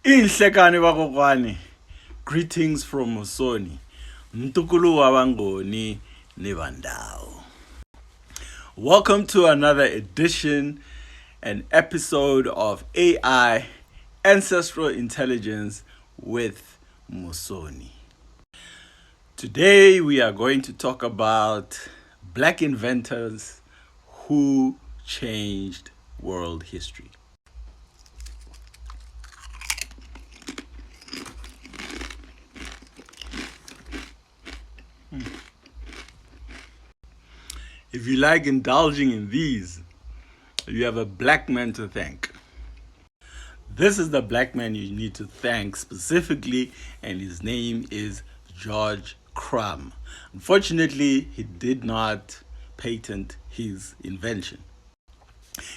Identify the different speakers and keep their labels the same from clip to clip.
Speaker 1: Inhlekani bakokwani. Greetings from Musoni. Mtukulu wabangoni nibandao. Welcome to another edition and episode of AI Ancestral Intelligence with Musoni. Today we are going to talk about black inventors who changed world history. If you like indulging in these, you have a black man to thank. This is the black man you need to thank specifically, and his name is George Crumb. Unfortunately, he did not patent his invention.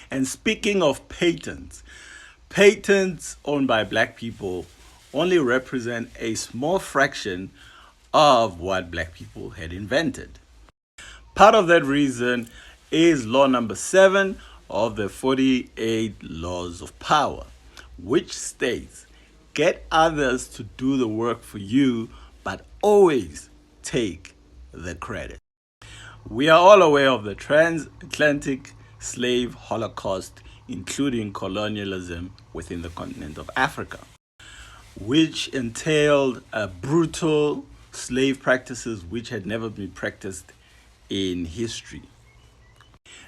Speaker 1: And speaking of patents owned by black people only represent a small fraction of what black people had invented. Part of that reason is law number 7 of the 48 laws of power, which states, get others to do the work for you, but always take the credit. We are all aware of the transatlantic slave holocaust, including colonialism within the continent of Africa, which entailed brutal slave practices which had never been practiced in history.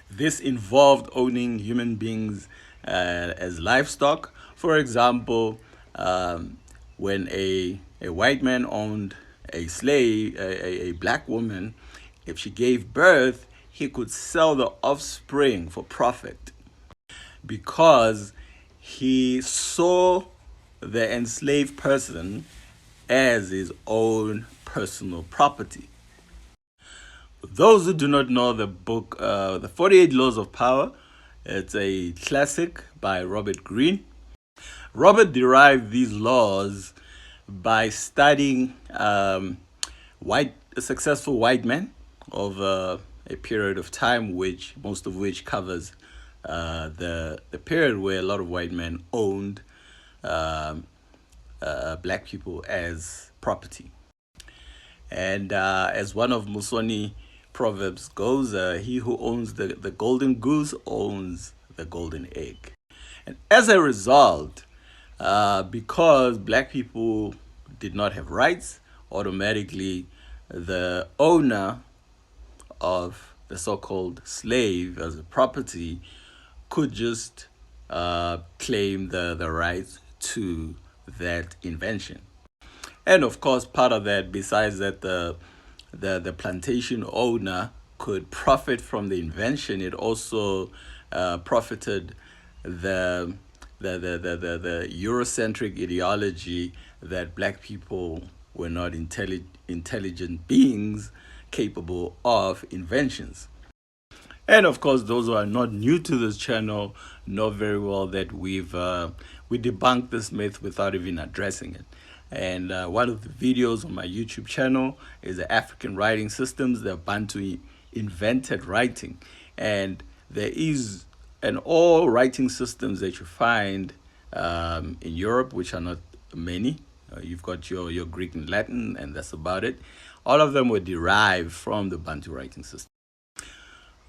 Speaker 1: This involved owning human beings as livestock. For example, when a white man owned a slave, a black woman, if she gave birth, he could sell the offspring for profit because he saw the enslaved person as his own personal property. Those who do not know the book, The 48 Laws of Power, it's a classic by Robert Greene. Robert derived these laws by studying successful white men over a period of time, most of which covers the period where a lot of white men owned black people as property. And as one of Musoni proverbs goes, he who owns the golden goose owns the golden egg. And as a result, because black people did not have rights, automatically the owner of the so-called slave as a property could just claim the rights to that invention. And of course, part of that, besides that the plantation owner could profit from the invention, it also profited the Eurocentric ideology that black people were not intelligent beings capable of inventions. And of course, those who are not new to this channel know very well that we debunked this myth without even addressing it. And one of the videos on my YouTube channel is the African writing systems that Bantu invented writing. And there is all writing systems that you find in Europe, which are not many. You've got your Greek and Latin, and that's about it. All of them were derived from the Bantu writing system.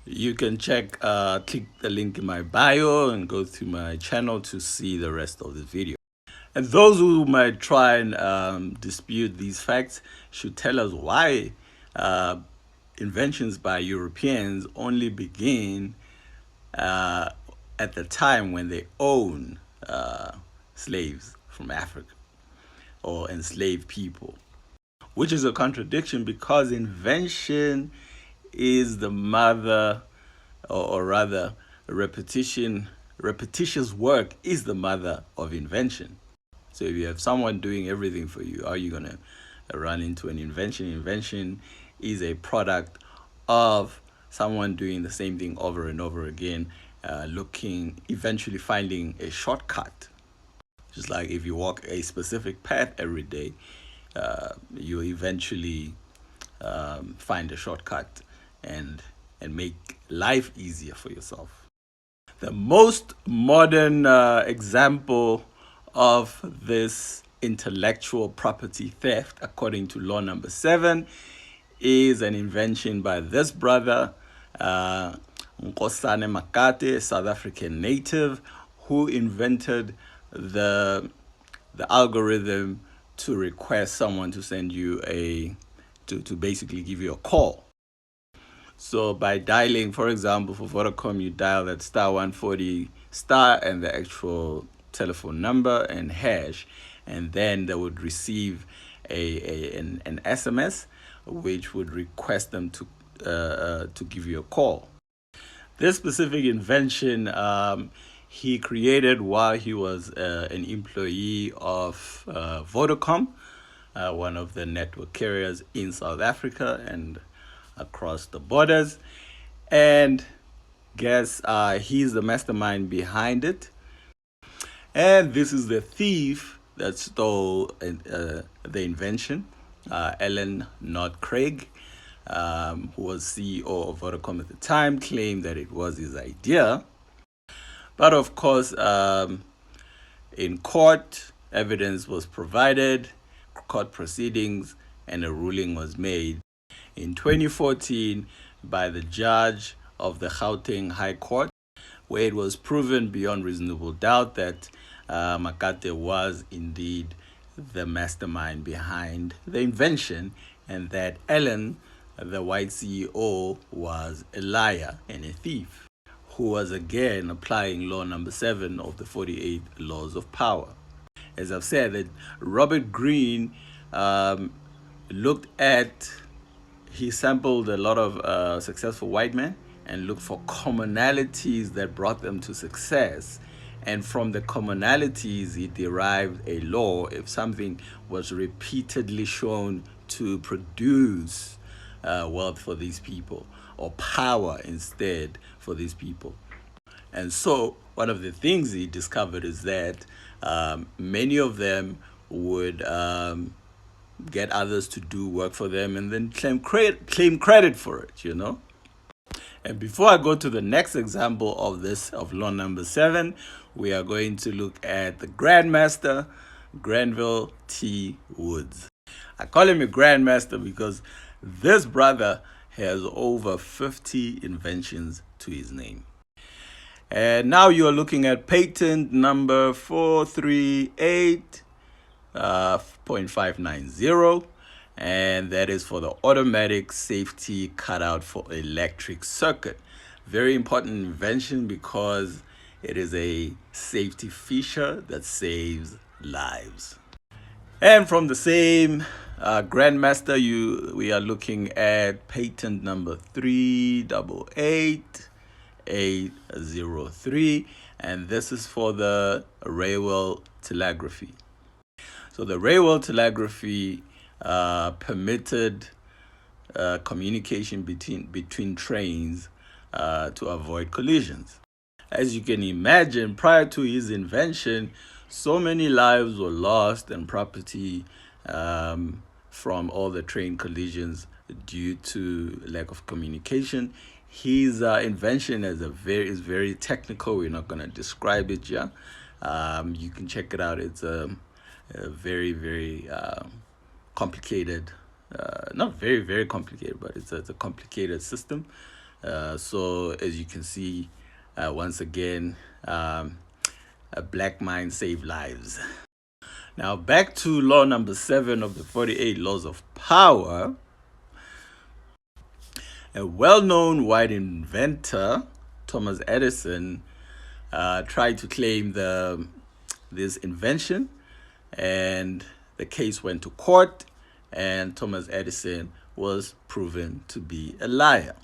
Speaker 1: You can click the link in my bio and go to my channel to see the rest of this video. And those who might try and dispute these facts should tell us why inventions by Europeans only begin at the time when they own slaves from Africa or enslaved people, which is a contradiction because invention is the mother, or rather repetitious work is the mother of invention. So if you have someone doing everything for you, how are you going to run into an invention? Invention is a product of someone doing the same thing over and over again, eventually finding a shortcut. Just like if you walk a specific path every day, you eventually find a shortcut and make life easier for yourself. The most modern example of this intellectual property theft, according to law number 7, is an invention by this brother, Nkosazana Makate, a South African native, who invented the algorithm to request someone to send you to basically give you a call. So by dialing, for example, for Vodacom, you dial that star 140 star and the actual telephone number and hash, and then they would receive an SMS which would request them to give you a call. This specific invention he created while he was an employee of Vodacom, one of the network carriers in South Africa and across the borders. And guess he's the mastermind behind it. And this is the thief that stole the invention, Alan Nod Craig, who was CEO of Vodacom at the time, claimed that it was his idea. But of course, in court, evidence was provided, court proceedings, and a ruling was made in 2014 by the judge of the Gauteng High Court, where it was proven beyond reasonable doubt that Makate was indeed the mastermind behind the invention, and that Alan, the white CEO, was a liar and a thief, who was again applying law number 7 of the 48 laws of power. As I've said, that Robert Greene he sampled a lot of successful white men and looked for commonalities that brought them to success. And from the commonalities, he derived a law if something was repeatedly shown to produce wealth for these people, or power instead for these people. And so one of the things he discovered is that many of them would get others to do work for them and then claim credit for it, you know. And before I go to the next example of law number 7, we are going to look at the Grandmaster, Granville T. Woods. I call him a Grandmaster because this brother has over 50 inventions to his name. And now you're looking at patent number 438.590, and that is for the automatic safety cutout for electric circuit. Very important invention because it is a safety feature that saves lives. And from the same Grandmaster, we are looking at patent number 388.803, and this is for the railway telegraphy. So the railway telegraphy permitted communication between trains to avoid collisions. As you can imagine, prior to his invention, so many lives were lost and property from all the train collisions due to lack of communication. His invention is very technical. We're not going to describe it here. You can check it out. It's a very complicated, not very complicated, but it's a complicated system. So as you can see, once again, a black mind saved lives. Now back to law number 7 of the 48 laws of power. A well-known white inventor, Thomas Edison, tried to claim this invention, and the case went to court, and Thomas Edison was proven to be a liar.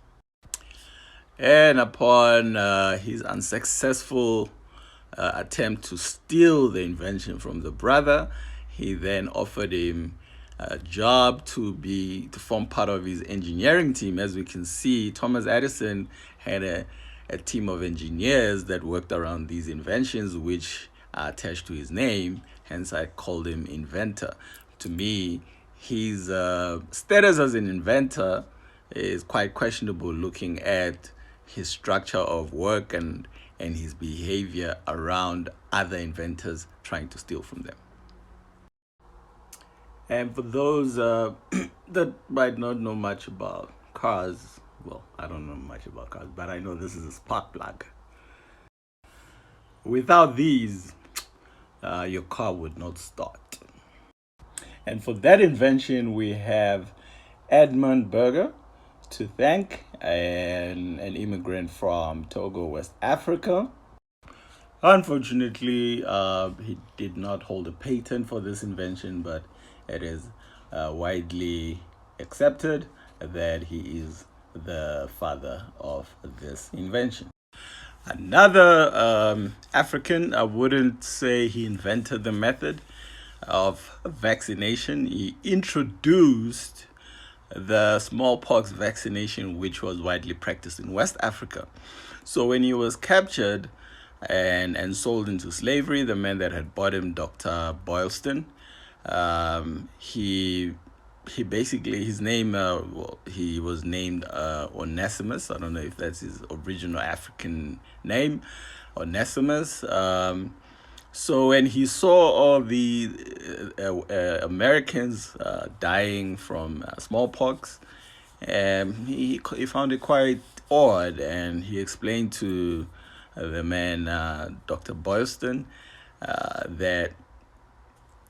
Speaker 1: And upon his unsuccessful attempt to steal the invention from the brother, he then offered him a job to form part of his engineering team. As we can see, Thomas Edison had a team of engineers that worked around these inventions, which are attached to his name. Hence, I called him inventor. To me, his status as an inventor is quite questionable, looking at his structure of work and and his behavior around other inventors trying to steal from them. And for those that might not know much about cars, well, I don't know much about cars, but I know this is a spark plug. Without these, your car would not start. And for that invention, we have Edmund Berger to thank, an immigrant from Togo, West Africa. Unfortunately, he did not hold a patent for this invention, but it is widely accepted that he is the father of this invention. Another African, I wouldn't say he invented the method of vaccination. He introduced the smallpox vaccination, which was widely practiced in West Africa. So when he was captured and sold into slavery, the man that had bought him, Dr. Boylston, he basically, his name, he was named Onesimus. I don't know if that's his original African name, Onesimus. So when he saw all the Americans dying from smallpox, he found it quite odd, and he explained to the man, Dr. Boylston, that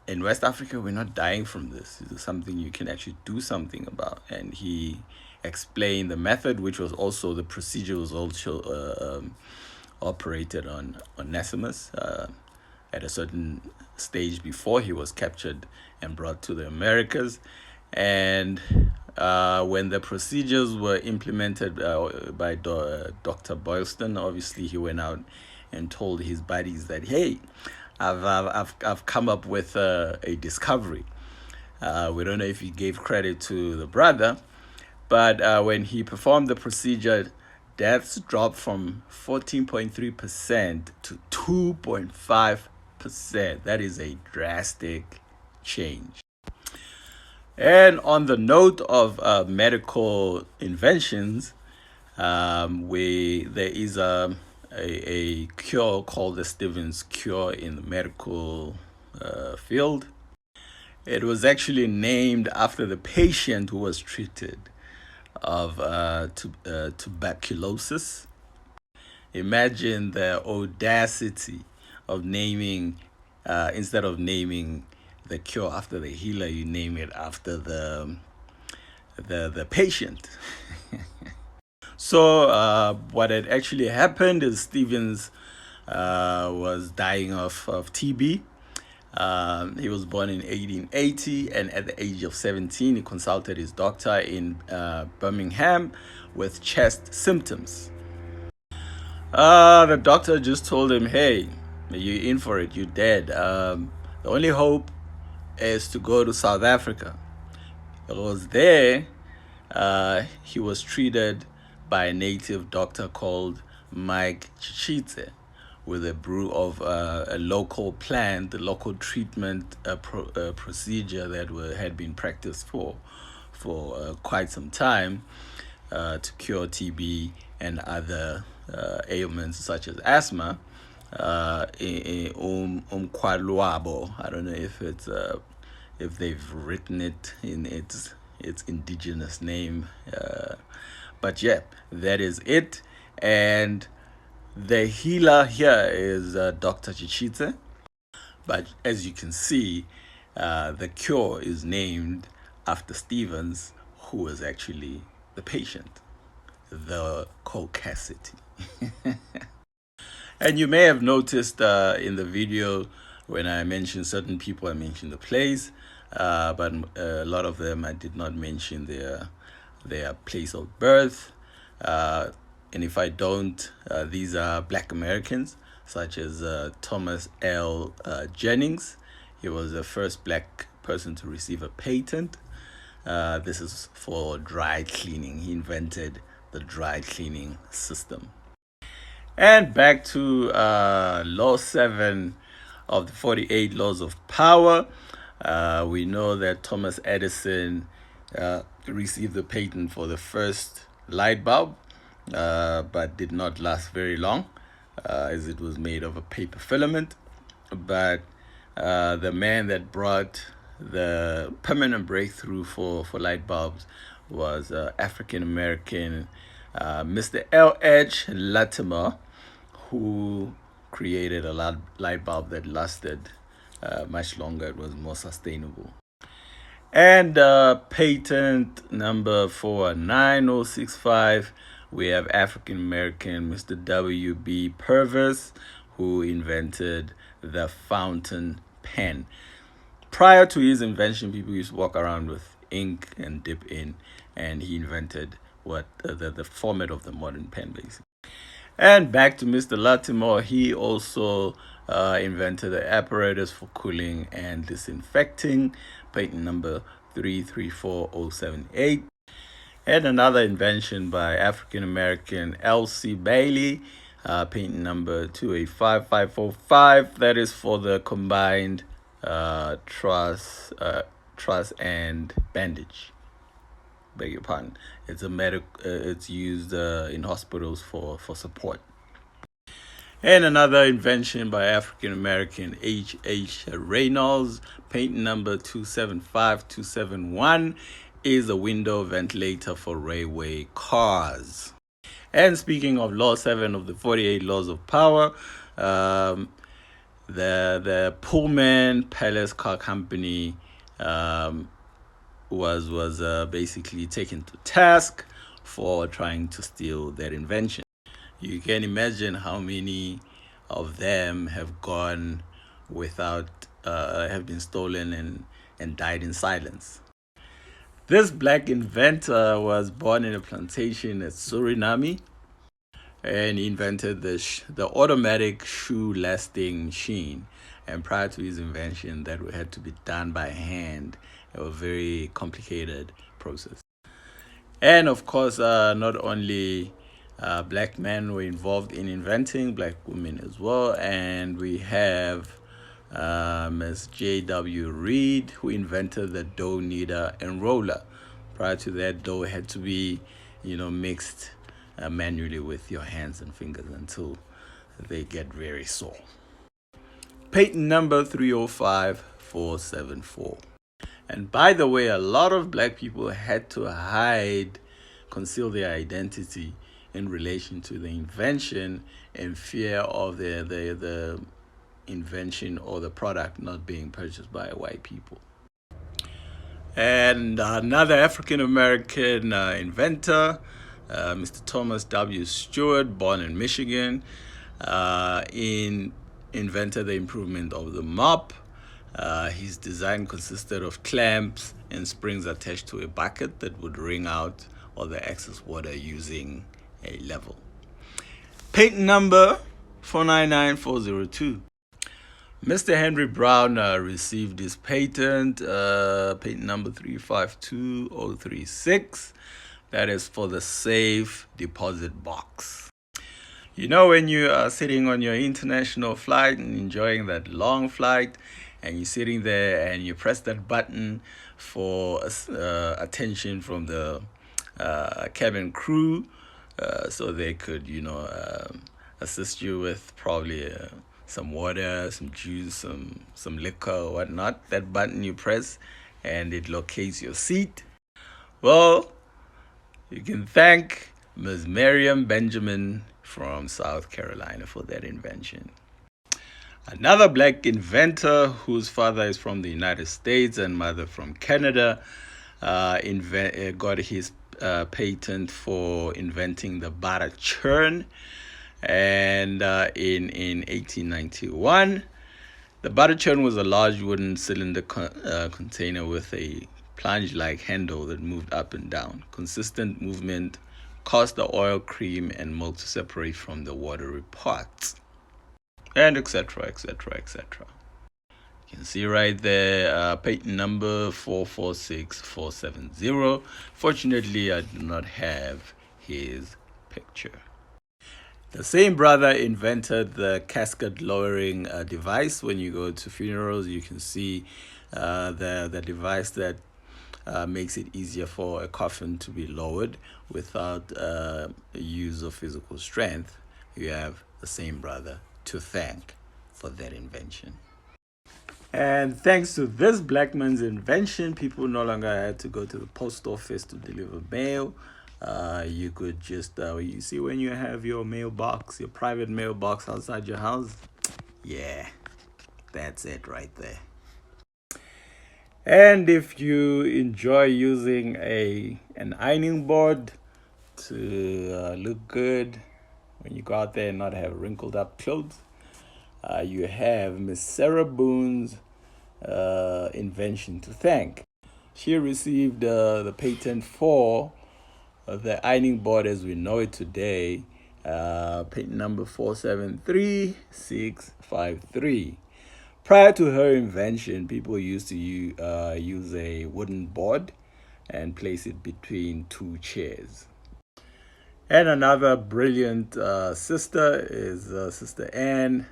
Speaker 1: in West Africa, we're not dying from this. This is something you can actually do something about. And he explained the method, which was also the procedure was also operated on Onesimus at a certain stage before he was captured and brought to the Americas. And when the procedures were implemented by Dr. Boylston, obviously he went out and told his buddies that, hey, I've come up with a discovery. We don't know if he gave credit to the brother, but when he performed the procedure, deaths dropped from 14.3% to 2.5%. That is a drastic change. And on the note of medical inventions, there is a cure called the Stevens cure in the medical field. It was actually named after the patient who was treated of tuberculosis. Imagine the audacity of naming, instead of naming the cure after the healer, you name it after the patient. So what had actually happened is Stevens was dying of TB. He was born in 1880, and at the age of 17, he consulted his doctor in Birmingham with chest symptoms. The doctor just told him, hey, you're in for it, you're dead. The only hope is to go to South Africa. It was there he was treated by a native doctor called Mike Chichitse with a brew of a local plant, the local treatment procedure that had been practiced for quite some time to cure TB and other ailments such as asthma. Umqwaluabo. I don't know if it's if they've written it in its indigenous name, but yeah, that is it. And the healer here is Dr. Chichitse, but as you can see, the cure is named after Stevens, who was actually the patient, the caucasity. And you may have noticed in the video when I mentioned certain people, I mentioned the place, but a lot of them I did not mention their place of birth. And if I don't, these are Black Americans, such as Thomas L. Jennings. He was the first Black person to receive a patent. This is for dry cleaning. He invented the dry cleaning system. And back to Law 7 of the 48 Laws of Power. We know that Thomas Edison received the patent for the first light bulb, but did not last very long. as it was made of a paper filament. But the man that brought the permanent breakthrough for light bulbs was African American Mr. L.H. Latimer, who created a light bulb that lasted much longer. It was more sustainable. And patent number 419065, we have African American Mr. W.B. Purvis, who invented the fountain pen. Prior to his invention, people used to walk around with ink and dip in, and he invented what the format of the modern pen, basically. And back to Mr. Latimer, he also invented the apparatus for cooling and disinfecting, patent number 334078. And another invention by African American L.C. Bailey, patent number 285545, that is for the combined truss and bandage. Beg your pardon. It's it's used in hospitals for support. And another invention by African American H. Reynolds, patent number 275271, is a window ventilator for railway cars. And speaking of Law 7 of the 48 Laws of Power, the Pullman Palace Car Company was basically taken to task for trying to steal their invention. You can imagine how many of them have gone without, have been stolen and died in silence. This black inventor was born in a plantation at Suriname, and he invented the automatic shoe lasting machine. And prior to his invention, that had to be done by hand. It was a very complicated process. And of course, not only black men were involved in inventing, black women as well. And we have Ms. J.W. Reed, who invented the dough kneader and roller. Prior to that, dough had to be, mixed manually with your hands and fingers until they get very sore. Patent number 305474. And by the way, a lot of black people had to conceal their identity in relation to the invention in fear of the invention or the product not being purchased by white people. And another African American inventor, Mr. Thomas W. Stewart, born in Michigan, invented the improvement of the mop. His design consisted of clamps and springs attached to a bucket that would wring out all the excess water using a level. Patent number 499402. Mr. Henry Brown received his patent number 352036. That is for the safe deposit box. When you are sitting on your international flight and enjoying that long flight, and you're sitting there and you press that button for attention from the cabin crew, so they could, assist you with probably some water, some juice, some liquor or whatnot. That button you press and it locates your seat. Well, you can thank Ms. Miriam Benjamin from South Carolina for that invention. Another black inventor whose father is from the United States and mother from Canada got his patent for inventing the butter churn. And in 1891, the butter churn was a large wooden cylinder container with a plunge-like handle that moved up and down. Consistent movement caused the oil, cream, and milk to separate from the watery parts, and etc., etc., etc. You can see right there, patent number 446470. Fortunately, I do not have his picture. The same brother invented the casket lowering device. When you go to funerals, you can see the device that makes it easier for a coffin to be lowered without use of physical strength. You have the same brother to thank for that invention. And thanks to this black man's invention, people no longer had to go to the post office to deliver mail. You could just, you see when you have your mailbox, your private mailbox outside your house? Yeah, that's it right there. And if you enjoy using an ironing board to look good when you go out there and not have wrinkled up clothes, you have Miss Sarah Boone's invention to thank. She received the patent for the ironing board as we know it today, patent number 473653. Prior to her invention, people used to use a wooden board and place it between two chairs. And another brilliant sister is Sister Anne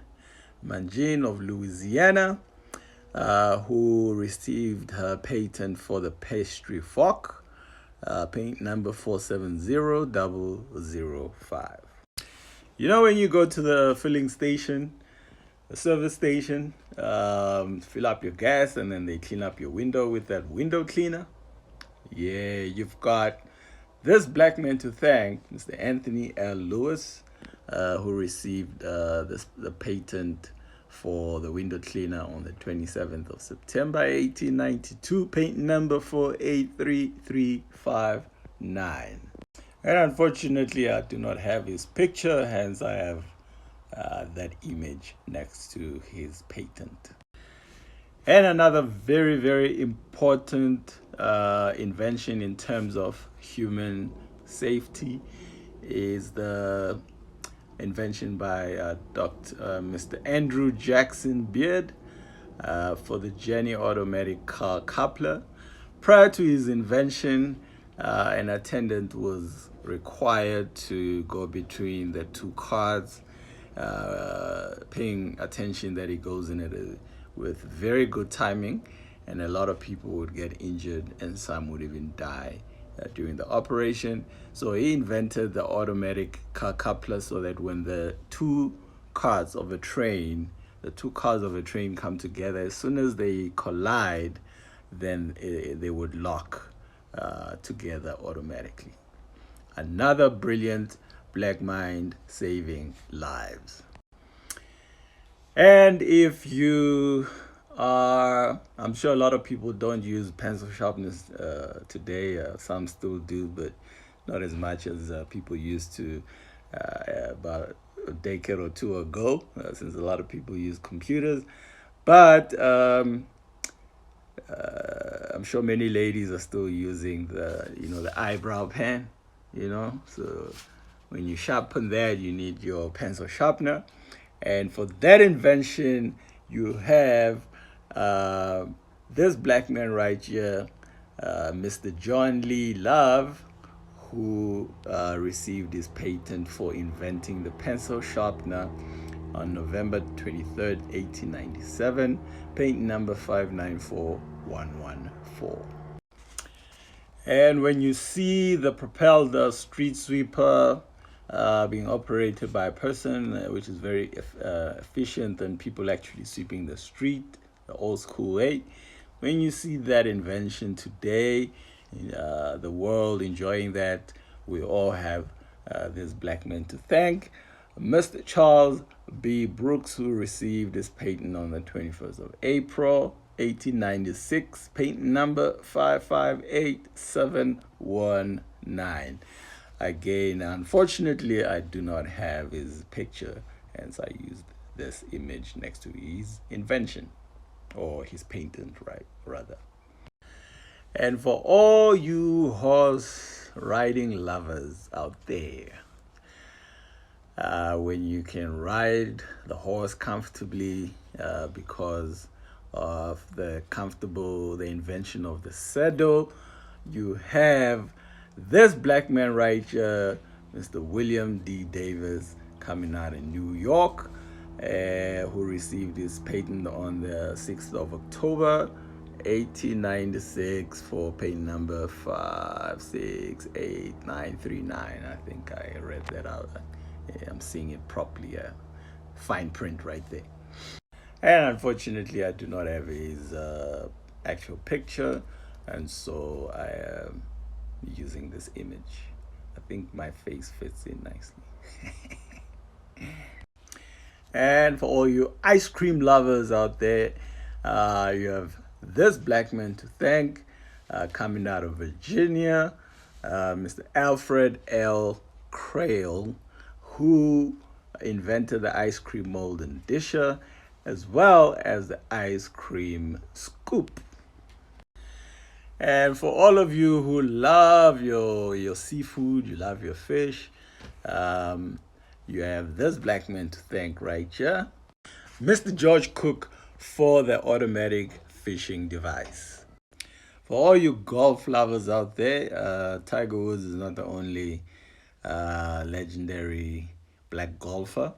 Speaker 1: Mangin of Louisiana, who received her patent for the pastry fork, patent number 470005. You know, when you go to the filling station, the service station, fill up your gas and then they clean up your window with that window cleaner? Yeah, you've got this black man to thank, Mr. Anthony L. Lewis, who received the patent for the window cleaner on the 27th of September 1892, patent number 483359. And unfortunately, I do not have his picture, hence I have that image next to his patent. And another very, very important invention in terms of human safety is the invention by Mr. Andrew Jackson Beard for the Jenny automatic car coupler. Prior to his invention, an attendant was required to go between the two cars, paying attention that he goes in it with very good timing, and a lot of people would get injured and some would even die during the operation. So he invented the automatic car coupler so that when the two cars of a train come together, as soon as they collide, then they would lock together automatically. Another brilliant black mind saving lives. And if you are, I'm sure a lot of people don't use pencil sharpeners today. Some still do, but not as much as people used to about a decade or two ago, since a lot of people use computers. But I'm sure many ladies are still using the eyebrow pen, So when you sharpen that, you need your pencil sharpener. And for that invention, you have this black man right here, Mr. John Lee Love, who received his patent for inventing the pencil sharpener on November 23rd, 1897, patent number 594114. And when you see the propelled street sweeper being operated by a person, which is very efficient, and people actually sweeping the street the old school way, when you see that invention today, the world enjoying that, we all have this black man to thank, Mr. Charles B. Brooks, who received his patent on the 21st of April 1896, patent number 558719. Again, unfortunately, I do not have his picture, hence I used this image next to his invention, or his patent, right, rather. And for all you horse riding lovers out there, when you can ride the horse comfortably because of the invention of the saddle, you have this black man right here, Mr. William D. Davis, coming out in New York, who received his patent on the 6th of October 1896 for patent number 568939. I think I read that out Yeah, I'm seeing it properly, fine print right there. And unfortunately, I do not have his actual picture, and so I am using this image. I think my face fits in nicely. And for all you ice cream lovers out there, you have this black man to thank, coming out of Virginia, Mr. Alfred L. Crail, who invented the ice cream mold and disher, as well as the ice cream scoop. And for all of you who love your seafood, you love your fish, you have this black man to thank right here, Mr. George Cook, for the automatic fishing device. For all you golf lovers out there, Tiger Woods is not the only legendary black golfer.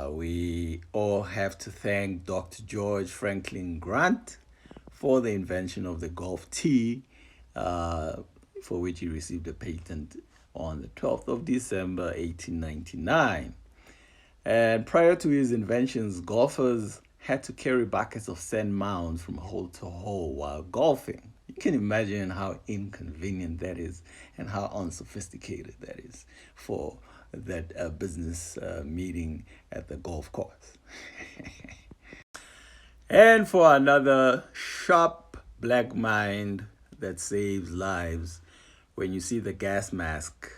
Speaker 1: We all have to thank Dr. George Franklin Grant for the invention of the golf tee, for which he received a patent on the 12th of December, 1899. And prior to his inventions, golfers had to carry buckets of sand mounds from hole to hole while golfing. You can imagine how inconvenient that is and how unsophisticated that is for that business meeting at the golf course. And for another sharp black mind that saves lives, when you see the gas mask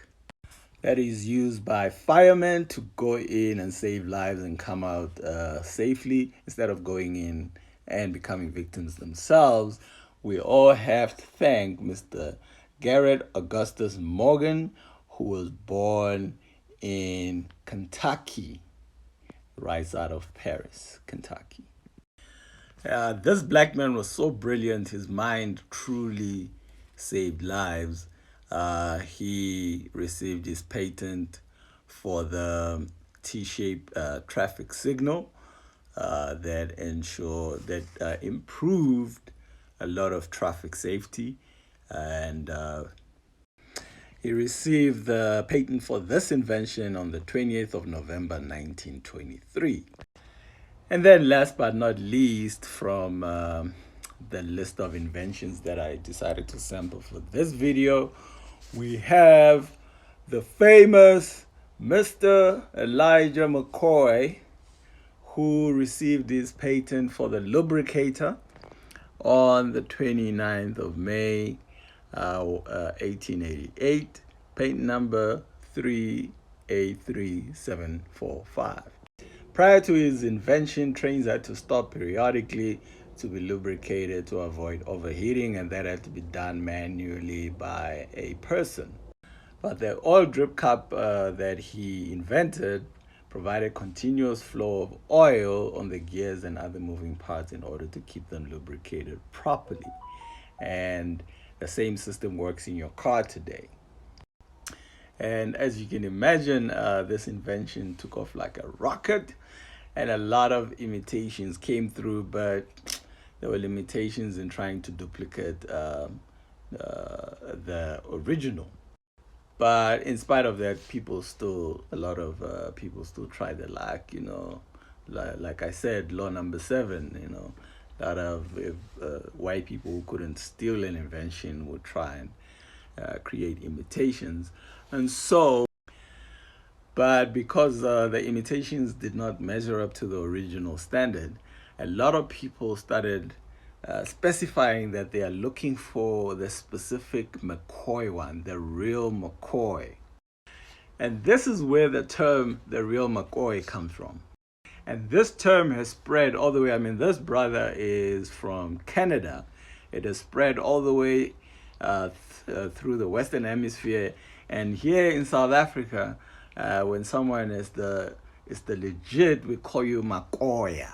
Speaker 1: that is used by firemen to go in and save lives and come out safely instead of going in and becoming victims themselves, we all have to thank Mr. Garrett Augustus Morgan, who was born in Kentucky, right out of Paris, Kentucky. This black man was so brilliant, his mind truly saved lives. He received his patent for the T-shaped traffic signal that improved a lot of traffic safety, and he received the patent for this invention on the 20th of November 1923. And then last but not least, from the list of inventions that I decided to sample for this video, we have the famous Mr. Elijah McCoy, who received his patent for the lubricator on the 29th of May, 1888, patent number 383745. Prior to his invention, trains had to stop periodically to be lubricated to avoid overheating, and that had to be done manually by a person. But the oil drip cup that he invented provided continuous flow of oil on the gears and other moving parts in order to keep them lubricated properly. And the same system works in your car today. And as you can imagine, this invention took off like a rocket, and a lot of imitations came through, but there were limitations in trying to duplicate the original. But in spite of that, a lot of people still try their luck, like I said, law number 7, a lot of white people who couldn't steal an invention would try and create imitations. And so, but because the imitations did not measure up to the original standard, a lot of people started specifying that they are looking for the specific McCoy one, the real McCoy. And this is where the term the real McCoy comes from. And this term has spread all the way. I mean, this brother is from Canada. It has spread all the way through the Western Hemisphere. And here in South Africa, when someone is the legit, we call you Makoya.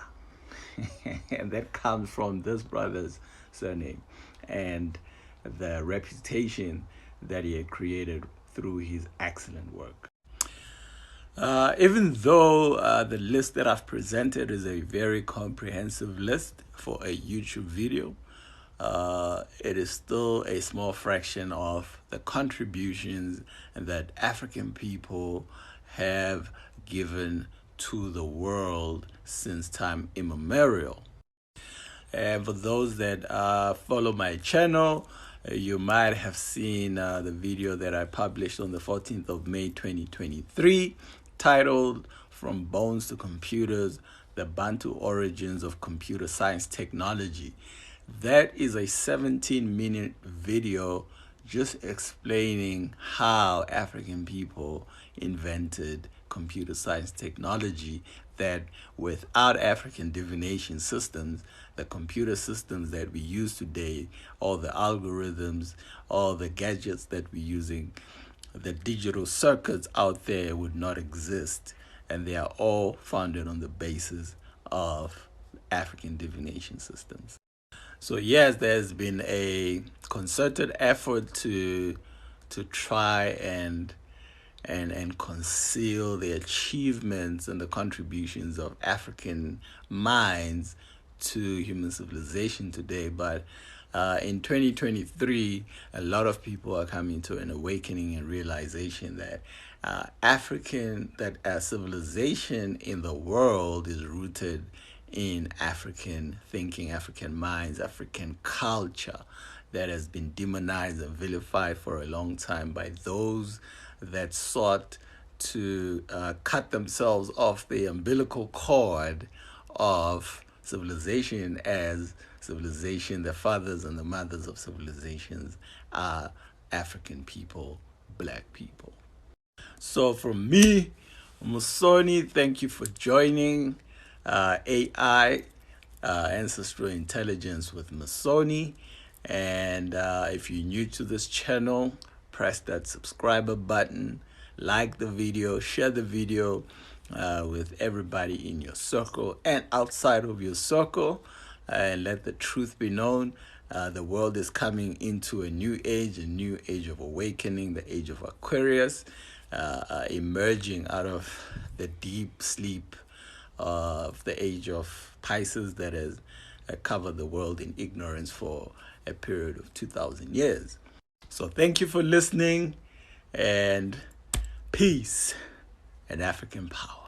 Speaker 1: And that comes from this brother's surname and the reputation that he had created through his excellent work. Even though the list that I've presented is a very comprehensive list for a YouTube video, it is still a small fraction of the contributions that African people have given to the world since time immemorial. And for those that follow my channel, you might have seen the video that I published on the 14th of May 2023 titled From Bones to Computers, the Bantu Origins of Computer Science Technology. That is a 17-minute video just explaining how African people invented computer science technology, that without African divination systems, the computer systems that we use today, all the algorithms, all the gadgets that we're using, the digital circuits out there would not exist. And they are all founded on the basis of African divination systems. So yes, there's been a concerted effort to try and conceal the achievements and the contributions of African minds to human civilization today. But in 2023, a lot of people are coming to an awakening and realization that civilization in the world is rooted in African thinking, African minds, African culture that has been demonized and vilified for a long time by those that sought to cut themselves off the umbilical cord of civilization, as civilization, the fathers and the mothers of civilizations are African people, black people. So from me, Musoni, thank you for joining AI, Ancestral Intelligence with Musoni. And if you're new to this channel, press that subscriber button, like the video, share the video with everybody in your circle and outside of your circle, and let the truth be known. The world is coming into a new age of awakening, the age of Aquarius, emerging out of the deep sleep of the age of Pisces that has covered the world in ignorance for a period of 2,000 years. So thank you for listening, and peace and African power.